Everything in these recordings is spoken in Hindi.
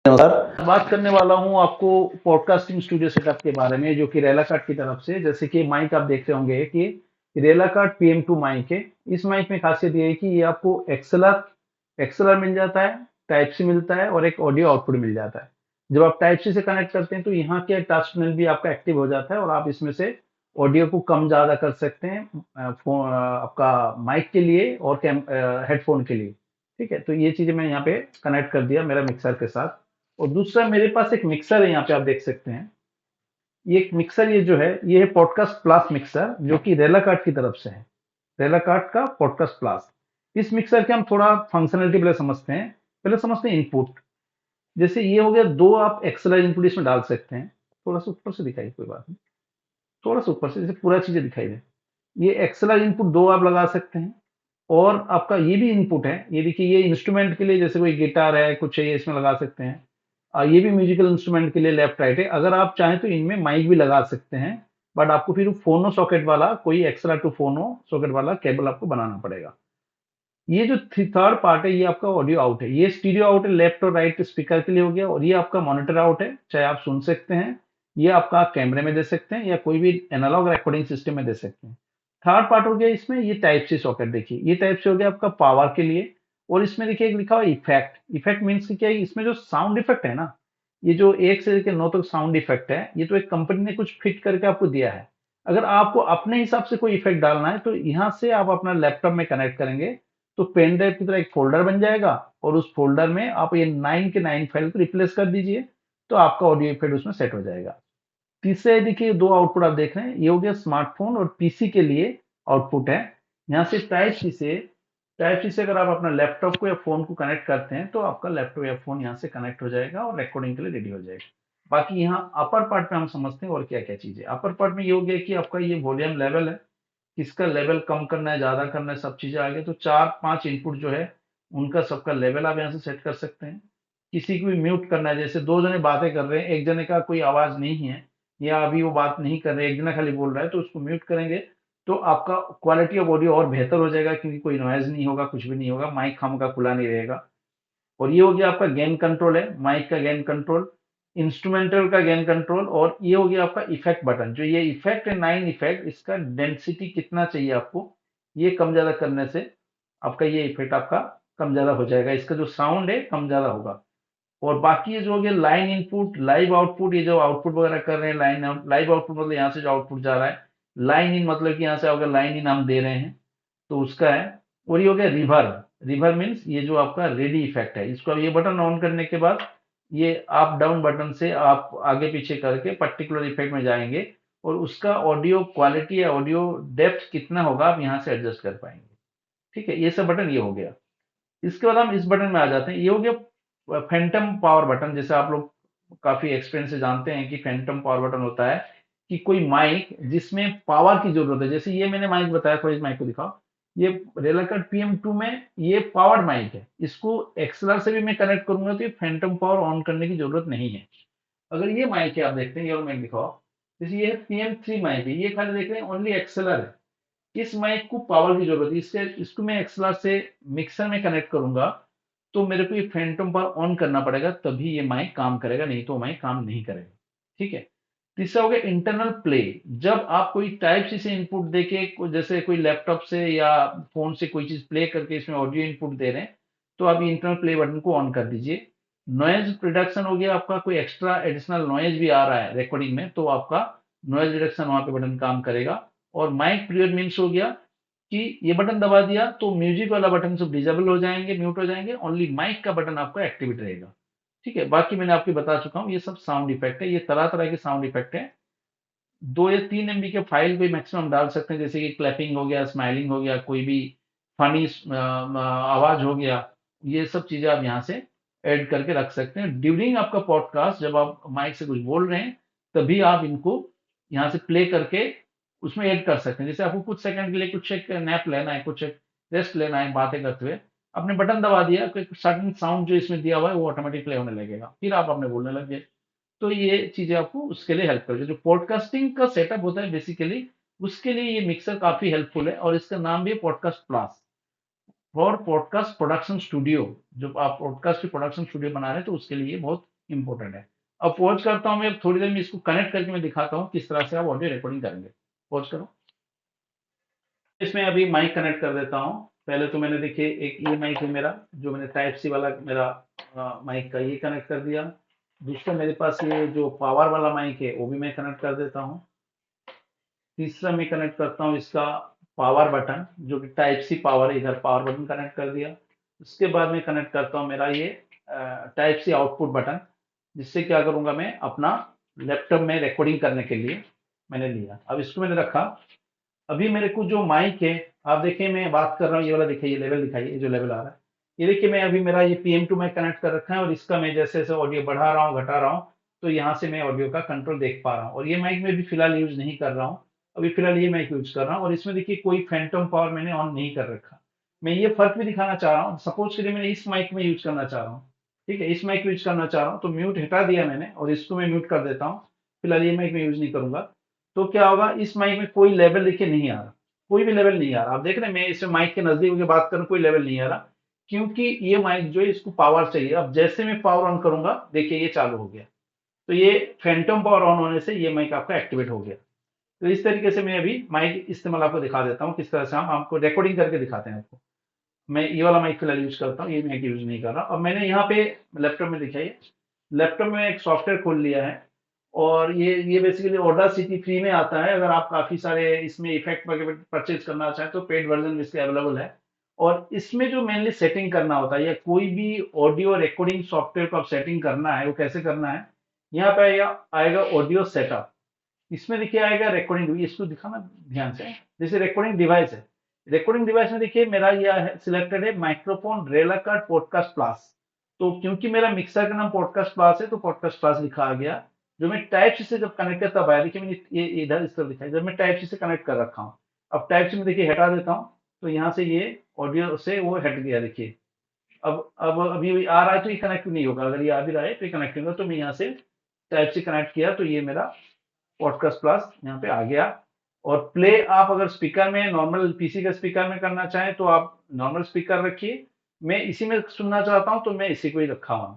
नमस्कार। बात करने वाला हूँ आपको पॉडकास्टिंग स्टूडियो सेटअप के बारे में, जो कि रेलाकार्ड की तरफ से। जैसे कि माइक आप देख रहे होंगे कि रेलाकार्ड PM2 माइक है। इस माइक में खासियत ये है कि ये आपको एक्सएलआर एक्सएलआर मिल जाता है, टाइप सी मिलता है और एक ऑडियो आउटपुट मिल जाता है। जब आप टाइप सी से कनेक्ट करते हैं तो यहाँ के टच पैनल भी आपका एक्टिव हो जाता है और आप इसमें से ऑडियो को कम ज़्यादा कर सकते हैं, फोन आपका माइक के लिए और हेडफोन के लिए। ठीक है, तो ये चीज़ें मैं यहाँ पे कनेक्ट कर दिया मेरा मिक्सर के साथ। और दूसरा मेरे पास एक मिक्सर है, यहाँ पे आप देख सकते हैं। ये एक मिक्सर, ये जो है ये है पॉडकास्ट प्लस मिक्सर, जो कि रेलाकार्ड की तरफ से है। रेलाकार्ड का पॉडकास्ट प्लस। इस मिक्सर के हम थोड़ा फंक्शनलिटी पहले समझते हैं। पहले समझते हैं इनपुट। जैसे ये हो गया, दो आप एक्सएलआर इनपुट इसमें डाल सकते हैं। थोड़ा सा ऊपर से दिखाई, कोई बात नहीं, थोड़ा सा ऊपर से, जैसे पूरा चीजें दिखाई दे। ये एक्सएलआर इनपुट दो आप लगा सकते हैं। और आपका ये भी इनपुट है, ये देखिए, ये इंस्ट्रूमेंट के लिए, जैसे कोई गिटार है कुछ है, ये इसमें लगा सकते हैं। ये भी म्यूजिकल इंस्ट्रूमेंट के लिए लेफ्ट राइट है। अगर आप चाहें तो इनमें माइक भी लगा सकते हैं, बट आपको फिर फोनो सॉकेट वाला, कोई एक्स्ट्रा टू फोनो सॉकेट वाला केबल आपको बनाना पड़ेगा। ये जो थर्ड पार्ट है, ये आपका ऑडियो आउट है। ये स्टीरियो आउट है, लेफ्ट और राइट स्पीकर के लिए हो गया। और ये आपका मॉनिटर आउट है, चाहे आप सुन सकते हैं, ये आपका कैमरे में दे सकते हैं या कोई भी एनालॉग रिकॉर्डिंग सिस्टम में दे सकते हैं। थर्ड पार्ट हो गया इसमें, ये टाइप सी सॉकेट। देखिए, ये टाइप से हो गया आपका पावर के लिए। और इसमें देखिए एक लिखा हुआ इफेक्ट। इफेक्ट मीन्स क्या है, इसमें जो साउंड इफेक्ट है ना, ये जो 1 से लेकर 9 तक साउंड इफेक्ट है, ये तो एक कंपनी ने कुछ फिट करके आपको दिया है। अगर आपको अपने हिसाब से कोई इफेक्ट डालना है तो यहाँ से आप अपना लैपटॉप में कनेक्ट करेंगे, तो पेन ड्राइव की तरह एक फोल्डर बन जाएगा। और उस फोल्डर में आप ये 9 के 9 फाइल को रिप्लेस कर दीजिए, तो आपका ऑडियो इफेक्ट उसमें सेट हो जाएगा। तीसरे देखिए, दो आउटपुट आप देख रहे हैं, ये हो गया स्मार्टफोन और पीसी के लिए आउटपुट है। यहाँ से टाइप सी से अगर आप अपना लैपटॉप को या फोन को कनेक्ट करते हैं, तो आपका लैपटॉप या फोन यहाँ से कनेक्ट हो जाएगा और रिकॉर्डिंग के लिए रेडी हो जाएगा। बाकी यहाँ अपर पार्ट में हम समझते हैं और क्या क्या चीजें। अपर पार्ट में ये हो गया कि आपका ये वॉल्यूम लेवल है, किसका लेवल कम करना है, ज्यादा करना है, सब चीजें आगे। तो 4-5 इनपुट जो है, उनका सबका लेवल आप यहाँ से सेट कर सकते हैं। किसी को भी म्यूट करना है, जैसे दो जने बातें कर रहे हैं, एक जने का कोई आवाज नहीं है या अभी वो बात नहीं कर रहे, एक जना खाली बोल रहा है, तो उसको म्यूट करेंगे। तो आपका क्वालिटी ऑफ ऑडियो और बेहतर हो जाएगा, क्योंकि कोई नॉइज नहीं होगा, कुछ भी नहीं होगा, माइक हम का खुला नहीं रहेगा। और ये हो गया आपका गेन कंट्रोल है, माइक का गेन कंट्रोल, इंस्ट्रूमेंटल का गेन कंट्रोल। और ये हो गया आपका इफेक्ट बटन। जो ये इफेक्ट है, 9 इफेक्ट, इसका डेंसिटी कितना चाहिए आपको, ये कम ज्यादा करने से आपका ये इफेक्ट आपका कम ज्यादा हो जाएगा, इसका जो साउंड है कम ज्यादा होगा। और बाकी ये जो हो गया लाइन इनपुट, लाइव आउटपुट, ये जो आउटपुट वगैरह कर रहे हैं, लाइव आउटपुट मतलब यहाँ से जो आउटपुट जा रहा है। लाइन इन मतलब कि यहाँ से अगर लाइन इन हम दे रहे हैं, तो उसका है। और ये हो गया रिवर्ब। रिवर्ब मीन्स ये जो आपका रेडी इफेक्ट है, इसको अब ये बटन ऑन करने के बाद, ये अप डाउन बटन से आप आगे पीछे करके पर्टिकुलर इफेक्ट में जाएंगे, और उसका ऑडियो क्वालिटी या ऑडियो डेप्थ कितना होगा, आप यहाँ से एडजस्ट कर पाएंगे। ठीक है, ये सब बटन ये हो गया। इसके बाद हम इस बटन में आ जाते हैं, ये हो गया फैंटम पावर बटन। जैसे आप लोग काफी एक्सपीरियंस से जानते हैं कि फैंटम पावर बटन होता है कि कोई माइक जिसमें पावर की जरूरत है। जैसे ये मैंने माइक बताया, थोड़ी माइक को दिखाओ। ये रेलाकट PM2 में ये पावर्ड माइक है, इसको एक्सएलआर से भी मैं कनेक्ट करूंगा तो ये फैंटम पावर ऑन करने की जरूरत नहीं है। अगर ये माइक है, आप देखते हैं, ये माइक दिखाओ। जैसे ये है PM3 माइक है, ये खाली देख रहे हैं ओनली एक्सएलआर है। इस माइक को पावर की जरूरत है, इससे इसको मैं एक्सएलआर से मिक्सर में कनेक्ट करूंगा, तो मेरे को ये फैंटम पावर ऑन करना पड़ेगा, तभी ये माइक काम करेगा, नहीं तो माइक काम नहीं करेगा। ठीक है। तीसरा हो गया इंटरनल प्ले। जब आप कोई टाइप सी से इनपुट देके जैसे कोई लैपटॉप से या फोन से कोई चीज प्ले करके इसमें ऑडियो इनपुट दे रहे हैं, तो आप इंटरनल प्ले बटन को ऑन कर दीजिए। नॉइज रिडक्शन हो गया आपका, कोई एक्स्ट्रा एडिशनल नॉइज भी आ रहा है रिकॉर्डिंग में, तो आपका नॉइज रिडक्शन वहां पे बटन काम करेगा। और माइक पीरियड मीन्स हो गया कि ये बटन दबा दिया तो म्यूजिक वाला बटन सब डिजेबल हो जाएंगे, म्यूट हो जाएंगे, ओनली माइक का बटन आपका एक्टिवेट रहेगा। ठीक है, बाकी मैंने आपको बता चुका हूँ, ये सब साउंड इफेक्ट है, ये तरह तरह के साउंड इफेक्ट है। 2 या 3 MB के फाइल कोई मैक्सिमम डाल सकते हैं, जैसे कि क्लैपिंग हो गया, स्माइलिंग हो गया, कोई भी फनी आवाज हो गया, ये सब चीजें आप यहाँ से ऐड करके रख सकते हैं। ड्यूरिंग आपका पॉडकास्ट जब आप माइक से कुछ बोल रहे हैं, तभी आप इनको यहाँ से प्ले करके उसमें ऐड कर सकते हैं। जैसे आपको कुछ सेकंड के लिए कुछ एक नैप लेना है, कुछ एक रेस्ट लेना है बातें करते हुए, आपने बटन दबा दिया, कोई सर्टेन साउंड जो इसमें दिया हुआ है वो ऑटोमेटिक प्ले होने लगेगा, फिर आप अपने बोलने लग गए। तो ये चीजें आपको उसके लिए हेल्प करेगी। जो पॉडकास्टिंग का सेटअप होता है बेसिकली, उसके लिए ये मिक्सर काफी हेल्पफुल है, और इसका नाम भी है podcast plus for podcast production studio. जब आप पॉडकास्ट की प्रोडक्शन स्टूडियो बना रहे हैं, तो उसके लिए बहुत इंपॉर्टेंट है। अब पॉज करता हूँ मैं, थोड़ी देर में इसको कनेक्ट करके मैं दिखाता हूँ किस तरह से आप ऑडियो रिकॉर्डिंग करेंगे। पॉज करो। इसमें अभी माइक कनेक्ट कर देता हूँ। पहले तो मैंने देखिए एक ये माइक है मेरा, जो मैंने टाइप सी वाला मेरा माइक का ये कनेक्ट कर दिया। दूसरा मेरे पास ये जो पावर वाला माइक है वो भी मैं कनेक्ट कर देता हूँ। तीसरा मैं कनेक्ट करता हूँ इसका पावर बटन, जो कि टाइप सी पावर, इधर पावर बटन कनेक्ट कर दिया। उसके बाद मैं कनेक्ट करता हूँ मेरा ये टाइप सी आउटपुट बटन, जिससे क्या करूंगा मैं अपना लैपटॉप में रिकॉर्डिंग करने के लिए मैंने लिया। अब इसको मैंने रखा। अभी मेरे को जो माइक है, आप देखिए मैं बात कर रहा हूँ, ये वाला दिखाइए, लेवल दिखाइए, ये जो लेवल आ रहा है, ये देखिए मैं अभी मेरा ये PM2 माइक कनेक्ट कर रखा है, और इसका मैं जैसे जैसे ऑडियो बढ़ा रहा हूँ घटा रहा हूँ, तो यहाँ से मैं ऑडियो का कंट्रोल देख पा रहा हूँ। और ये माइक में भी फिलहाल यूज नहीं कर रहा हूँ, अभी फिलहाल ये माइक यूज कर रहा हूँ। और इसमें देखिए कोई फैंटम पावर मैंने ऑन नहीं कर रखा। मैं ये फर्क भी दिखाना चाह रहा हूँ। सपोज के लिए मैंने इस माइक में यूज करना चाह रहा हूँ, ठीक है, इस माइक यूज करना चाह रहा हूँ, तो म्यूट हटा दिया मैंने और इसको मैं म्यूट कर देता हूँ। फिलहाल ये माइक में यूज नहीं करूंगा। तो क्या होगा, इस माइक में कोई लेवल देखिए नहीं आ रहा, कोई भी लेवल नहीं आ रहा। आप देख रहे हैं मैं इसमें माइक के नजदीक होकर बात करूं, कोई लेवल नहीं आ रहा, क्योंकि ये माइक जो है इसको पावर चाहिए। अब जैसे मैं पावर ऑन करूंगा, देखिए ये चालू हो गया। तो ये फैंटम पावर ऑन होने से ये माइक आपका एक्टिवेट हो गया। तो इस तरीके से मैं अभी माइक इस्तेमाल आपको दिखा देता हूँ, किस तरह से हम आपको रिकॉर्डिंग करके दिखाते हैं आपको। मैं ये वाला माइक फिलहाल यूज करता हूँ, ये माइक यूज नहीं कर रहा। अब मैंने यहाँ पे लैपटॉप में दिखाइए, लैपटॉप में एक सॉफ्टवेयर खोल लिया है, और ये बेसिकली ऑडासिटी फ्री में आता है। अगर आप काफी सारे इसमें इफेक्ट वगैरह परचेज करना चाहें तो पेड वर्जन इसके अवेलेबल है। और इसमें जो मेनली सेटिंग करना होता है, या कोई भी ऑडियो रिकॉर्डिंग सॉफ्टवेयर को आप सेटिंग करना है, वो कैसे करना है, यहाँ पे आएगा आएगा ऑडियो सेटअप। इसमें देखिए आएगा रिकॉर्डिंग, इसको दिखाना ध्यान से, जैसे रिकॉर्डिंग डिवाइस है। रिकॉर्डिंग डिवाइस में देखिए मेरा यह सिलेक्टेड है माइक्रोफोन रेलाकार्ड पॉडकास्ट प्लस। तो क्योंकि मेरा मिक्सर का नाम पॉडकास्ट प्लस है, तो पॉडकास्ट प्लस लिखा आ गया। जो मैं टाइप सी से जब कनेक्ट करता हूँ, देखिए मैंने ये इधर इस तरह दिखाई, जब मैं टाइप सी से कनेक्ट कर रखा हूँ। अब टाइप सी में देखिए हटा देता हूँ, तो यहाँ से ये ऑडियो से वो हट गया देखिए। अब अभी आ रहा है तो ये कनेक्ट नहीं होगा, अगर ये आ भी रहा है तो ये कनेक्ट नहीं होगा। तो मैं यहाँ से टाइप से कनेक्ट किया, तो ये मेरा पॉडकास्ट प्लस यहाँ पे आ गया। और प्ले आप अगर स्पीकर में, नॉर्मल पीसी के स्पीकर में करना चाहें तो आप नॉर्मल स्पीकर रखिए। मैं इसी में सुनना चाहता हूं तो मैं इसी को ही रखा हूं।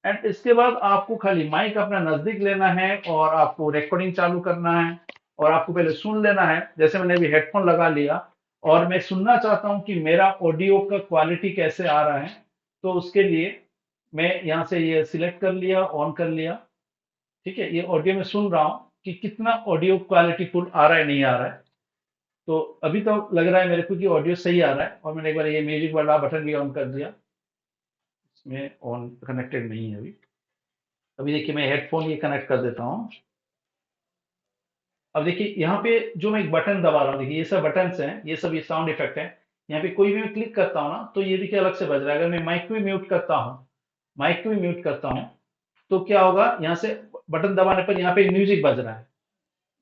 एंड इसके बाद आपको खाली माइक अपना नजदीक लेना है, और आपको रिकॉर्डिंग चालू करना है। और आपको पहले सुन लेना है, जैसे मैंने अभी हेडफोन लगा लिया, और मैं सुनना चाहता हूं कि मेरा ऑडियो का क्वालिटी कैसे आ रहा है। तो उसके लिए मैं यहाँ से ये सिलेक्ट कर लिया, ऑन कर लिया, ठीक है। ये ऑडियो में सुन रहा हूँ कि कितना ऑडियो क्वालिटी फुल आ रहा है, नहीं आ रहा है। तो अभी तो लग रहा है मेरे को कि ऑडियो सही आ रहा है। और मैंने एक बार ये म्यूजिक वाला बटन भी ऑन कर दिया, इसमें ऑन कनेक्टेड नहीं है अभी। अभी देखिए मैं हेडफोन ये कनेक्ट कर देता हूँ। अब देखिए यहाँ पे जो मैं एक बटन दबा रहा हूँ, देखिए ये सब बटन हैं, ये सब ये साउंड इफेक्ट है। यहाँ पे कोई भी मैं क्लिक करता हूँ ना, तो ये देखिए अलग से बज रहा है। अगर मैं माइक को भी म्यूट करता हूँ, माइक को भी म्यूट करता हूँ, तो क्या होगा, यहाँ से बटन दबाने पर यहाँ पे म्यूजिक बज रहा है।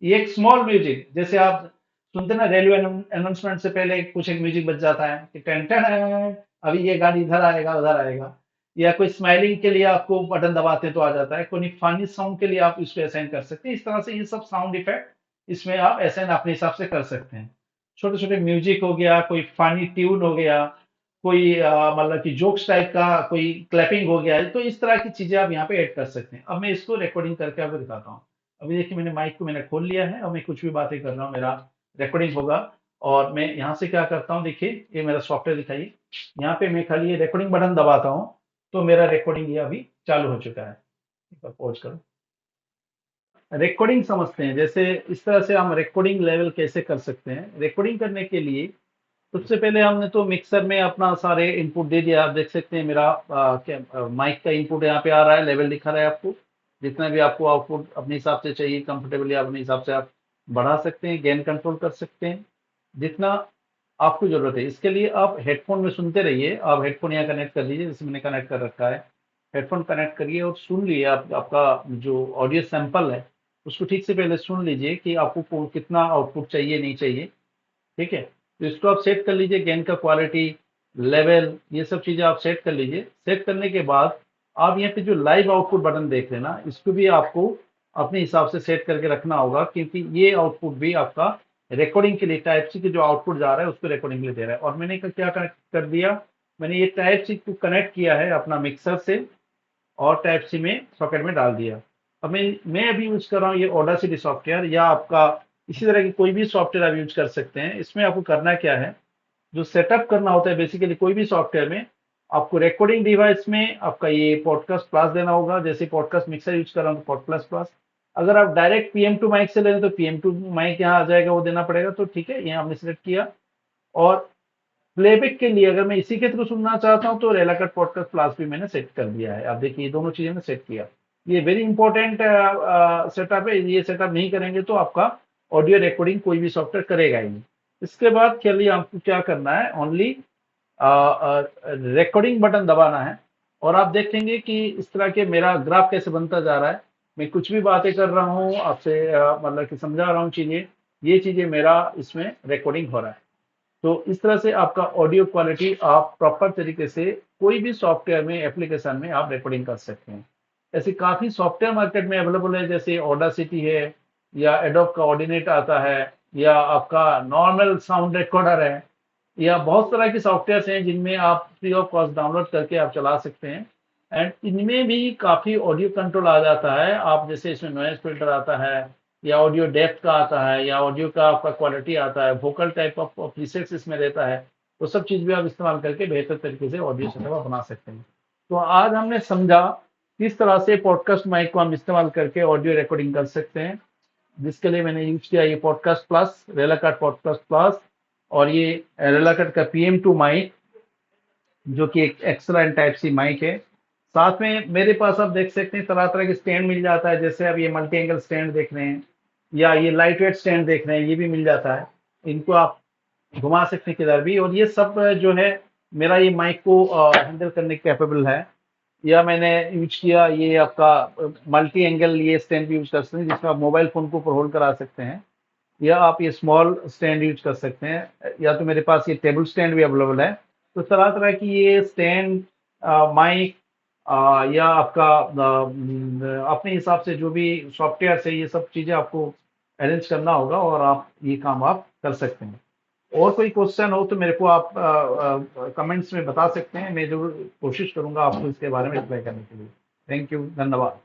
ये एक स्मॉल म्यूजिक, जैसे आप सुनते ना रेलवे अनाउंसमेंट से पहले कुछ एक म्यूजिक बज जाता है कि टेन टेन, अभी ये गाड़ी इधर आएगा उधर आएगा। या कोई स्माइलिंग के लिए आपको बटन दबाते हैं तो आ जाता है, कोई फनी साउंड के लिए आप इसको असाइन कर सकते हैं। इस तरह से ये सब साउंड इफेक्ट इसमें आप असाइन अपने हिसाब से कर सकते हैं। छोटे छोटे म्यूजिक हो गया, कोई फनी ट्यून हो गया, कोई मतलब कि जोक्स टाइप का कोई क्लैपिंग हो गया, तो इस तरह की चीजें आप यहाँ पे ऐड कर सकते हैं। अब मैं इसको रिकॉर्डिंग करके आपको दिखाता हूँ। अभी देखिए मैंने माइक को मैंने खोल लिया है, और मैं कुछ भी बातें कर रहा हूँ, मेरा रिकॉर्डिंग होगा। और मैं यहाँ से क्या करता हूँ, देखिए ये मेरा सॉफ्टवेयर दिखाइए, यहाँ पे मैं खाली ये रिकॉर्डिंग बटन दबाता हूँ, तो मेरा रिकॉर्डिंग ये अभी चालू हो चुका है। पॉज करो। रिकॉर्डिंग समझते हैं, जैसे इस तरह से हम रिकॉर्डिंग लेवल कैसे कर सकते हैं। रिकॉर्डिंग करने के लिए सबसे पहले हमने तो मिक्सर में अपना सारे इनपुट दे दिया। आप देख सकते हैं मेरा माइक का इनपुट यहाँ पे आ रहा है, लेवल दिखा रहा है आपको। जितना भी आपको आउटपुट अपने हिसाब से चाहिए कंफर्टेबली, अपने हिसाब से आप बढ़ा सकते हैं, गेन कंट्रोल कर सकते हैं जितना आपको जरूरत है। इसके लिए आप हेडफोन में सुनते रहिए। आप हेडफोन यहाँ कनेक्ट कर लीजिए, जैसे मैंने कनेक्ट कर रखा है। हेडफोन कनेक्ट करिए और सुन लिए आप, आपका जो ऑडियो सैंपल है उसको ठीक से पहले सुन लीजिए कि आपको कितना आउटपुट चाहिए नहीं चाहिए, ठीक है। तो इसको आप सेट कर लीजिए, गेन का क्वालिटी, लेवल, ये सब चीजें आप सेट कर लीजिए। सेट करने के बाद आप यहाँ पे जो लाइव आउटपुट बटन देख रहे हैं ना, इसको भी आपको अपने हिसाब से सेट करके रखना होगा, क्योंकि ये आउटपुट भी आपका रिकॉर्डिंग के लिए टाइप सी के जो आउटपुट जा रहा है उसको रिकॉर्डिंग के लिए दे रहा है। और मैंने क्या कनेक्ट कर दिया, मैंने ये टाइप सी को कनेक्ट किया है अपना मिक्सर से, और टाइप सी में सॉकेट में डाल दिया। अब मैं अभी यूज कर रहा हूँ ये ऑडासिटी सॉफ्टवेयर, या आपका इसी तरह की कोई भी सॉफ्टवेयर आप यूज कर सकते हैं। इसमें आपको करना क्या है, जो सेटअप करना होता है बेसिकली कोई भी सॉफ्टवेयर में, आपको रिकॉर्डिंग डिवाइस में आपका ये पॉडकास्ट प्लस देना होगा। जैसे पॉडकास्ट मिक्सर यूज कर रहा हूँ तो पॉडकास्ट प्लस। अगर आप डायरेक्ट पीएम टू माइक से ले रहे हैं तो पीएम टू माइक यहाँ आ जाएगा, वो देना पड़ेगा। तो ठीक है, यहाँ हमने सिलेक्ट किया। और प्लेबैक के लिए अगर मैं इसी के थ्रू सुनना चाहता हूँ तो रेलाकट पॉडकास्ट प्लस भी मैंने सेट कर दिया है। आप देखिए ये दोनों चीजें मैंने सेट किया। ये वेरी इंपॉर्टेंट सेटअप है। ये सेटअप नहीं करेंगे तो आपका ऑडियो रिकॉर्डिंग कोई भी सॉफ्टवेयर करेगा ही नहीं। इसके बाद चलिए आपको क्या करना है, ओनली रिकॉर्डिंग बटन दबाना है। और आप देखेंगे कि इस तरह के मेरा ग्राफ कैसे बनता जा रहा है। मैं कुछ भी बातें कर रहा हूँ आपसे, मतलब कि समझा रहा हूँ चीजें, ये चीजें मेरा इसमें रिकॉर्डिंग हो रहा है। तो इस तरह से आपका ऑडियो क्वालिटी आप प्रॉपर तरीके से कोई भी सॉफ्टवेयर में, एप्लीकेशन में आप रिकॉर्डिंग कर सकते हैं। ऐसे काफी सॉफ्टवेयर मार्केट में अवेलेबल है, जैसे ऑडासिटी है, या एडोब का ऑर्डिनेट आता है, या आपका नॉर्मल साउंड रिकॉर्डर है, या बहुत तरह के सॉफ्टवेयर हैं जिनमें आप फ्री ऑफ कॉस्ट डाउनलोड करके आप चला सकते हैं। एंड इनमें भी काफी ऑडियो कंट्रोल आ जाता है। आप जैसे इसमें नॉइज फिल्टर आता है, या ऑडियो डेप्थ का आता है, या ऑडियो का आपका क्वालिटी आता है, वोकल टाइप ऑफ प्रीसेट्स इसमें रहता है। तो सब चीज भी आप इस्तेमाल करके बेहतर तरीके से ऑडियो सेटअप आप बना सकते हैं। तो आज हमने समझा किस तरह से पॉडकास्ट माइक को हम इस्तेमाल करके ऑडियो रिकॉर्डिंग कर सकते हैं, जिसके लिए मैंने यूज किया ये पॉडकास्ट प्लस, रेलाकट पॉडकास्ट प्लस। और ये रेलाकट का पीएम टू माइक, जो कि एक extra and type C mic है। साथ में मेरे पास आप देख सकते हैं तरह तरह के स्टैंड मिल जाता है। जैसे अब ये मल्टी एंगल स्टैंड देख रहे हैं, या ये लाइट वेट स्टैंड देख रहे हैं, ये भी मिल जाता है। इनको आप घुमा सकते हैं किधर भी। और ये सब जो है मेरा ये माइक को हैंडल करने कैपेबल है। या मैंने यूज किया ये आपका मल्टी एंगल ये स्टैंड भी यूज कर सकते हैं, जिसमें आप मोबाइल फोन को ऊपर होल्ड करा सकते हैं, या आप ये स्मॉल स्टैंड यूज कर सकते हैं। या तो मेरे पास ये टेबल स्टैंड भी अवेलेबल है। तो तरह तरह की ये स्टैंड, माइक, या आपका अपने हिसाब से जो भी सॉफ्टवेयर से ये सब चीजें आपको अरेंज करना होगा, और आप ये काम आप कर सकते हैं। और कोई क्वेश्चन हो तो मेरे को आप कमेंट्स में बता सकते हैं। मैं जरूर कोशिश करूंगा आपको इसके बारे में रिप्लाई करने के लिए। थैंक यू, धन्यवाद।